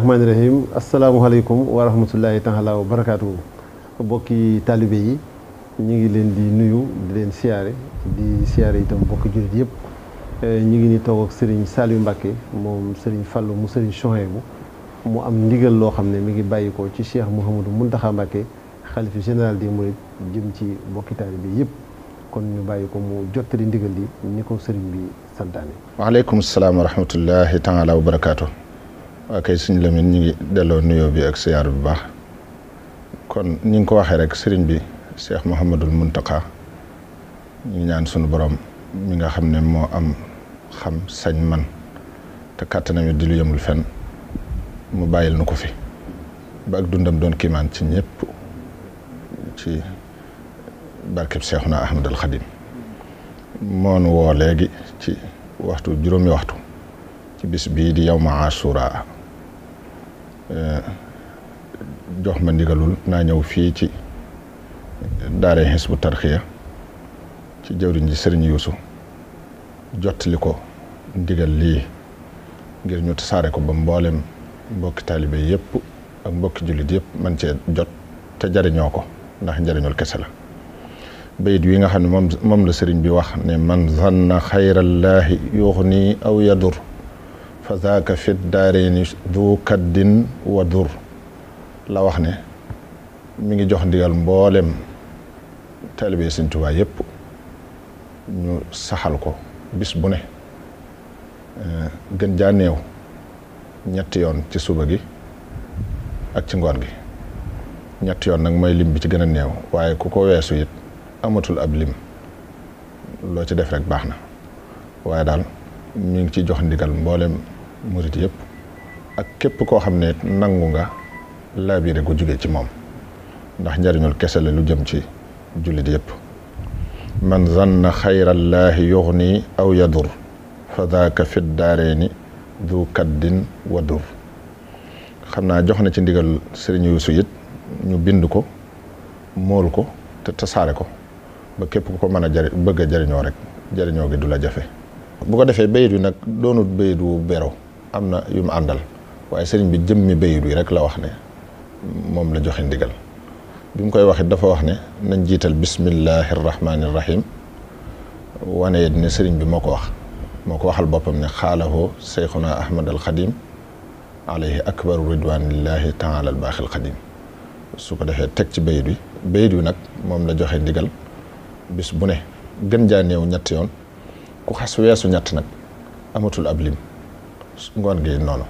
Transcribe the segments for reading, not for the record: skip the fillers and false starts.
rahmaani rahim asalaamualeykum wa rahmatullahi taala wa barakaatu. Bokki taalibe yi ñu ngi leen di nuyu di leen siyaare itam bokki jullit yëpp. ñu ngi ni toog ak Serigne Saliou Mbacké moom Serigne Fallou mu Serigne Chouhaïbou mu am ndigal loo xam ne mi ngi bàyyi ko ci Cheikh Mouhamadou Mountakha Mbacké khalif général des Mourid jëm ci bokki taalibe yëpp. kon ñu bàyyi ko mu jottali ndigal li ni ko Serigne bi santaane. waaleykum salaam wa rahmatullahi taala wa barakaatu. waa kay Sëñ Lamine ñu ngi delloo nuyoo bi ak siyaar bu baax kon ni nga ko waxee rek Serigne bi Cheikh Mouhamadul Mountakha ñu ñaan sunu borom mi nga xam ne moo am xam sañ man te kàttanam di lu yemul fenn mu bàyyil nu ko fi ba ak dundam doon kiimaan ci ñëpp ci barkeb Seexuna Ahmadul Xadim moonu woo léegi ci waxtu juróomi waxtu ci bis bii di yawma Ashura jox ma ndigalul naa ñëw fii ci daare Hizbut Tarqiyyah ci jawriñ ji Sëriñ Yuusu jottali ko ndigal lii ngir ñu tasaare ko ba mboolem mbokki taalibe yëpp ak mbokki jullit yëpp man cee jot te jariñoo ko ndax njariñul kese la. bayit wi nga xam ne moom la sëriñ bi wax ne man zanna xayrallaahi yuxni aw yadur fa zaaka fit daareeni du kaddin wa dur la wax ne mi ngi jox ndigal mboolem taalibe Sëriñ Tuubaa yëpp ñu saxal ko bis bu ne gën jaa néew ñetti yoon ci suba gi ak ci ngoon gi ñetti yoon nag mooy lim bi ci gën a néew waaye ku ko weesu it amatul ab lim loo ci def rek baax na waaye daal mi ngi ci jox ndigal mboolem murit yëpp ak képp koo xam ne nangu nga laabire gu jóge ci moom ndax njariñul kese la lu jëm ci jullit yëpp. man zanna xayrallaahi yuxni aw yadur fa daaka fit daareeni du kaddin wa dur xam naa jox na ci ndigal Sëriñ Yuusu it ñu bind ko mool ko te tasaare ko ba képp ku ko mën a bëgg a jariñoo rek jariñoo gi du la jafe. bu ko defee bayit wi nag doonut bayit wu bero am na yu mu àndal waaye sëriñ bi jëmmi bayit wi rek la wax ne moom la joxe ndigal bi mu koy wax it dafa wax ne nañ jiital bismillahi rahmaani rahim wane it ne sëriñ bi moo ko waxal boppam ne xaalahoo seyxuna ahmad al xadim alayhi akbaru ridwanillahi taala al baaxil xadim su ko defee teg ci bayit wi nag moom la joxe ndigal bis bu ne gën jaa néew ñett yoon ku xas weesu ñett nag amatul ab lim ngoon gi noonu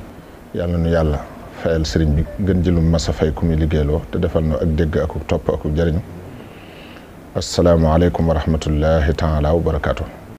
yàlla nu yàlla fayal sëriñ bi gën jëlum masa fay ku muy liggéeyloo te defal nu ak dégg ak topp ak jariñu assalaamu aleykum wa rahmatullahi taala wa barakaatu.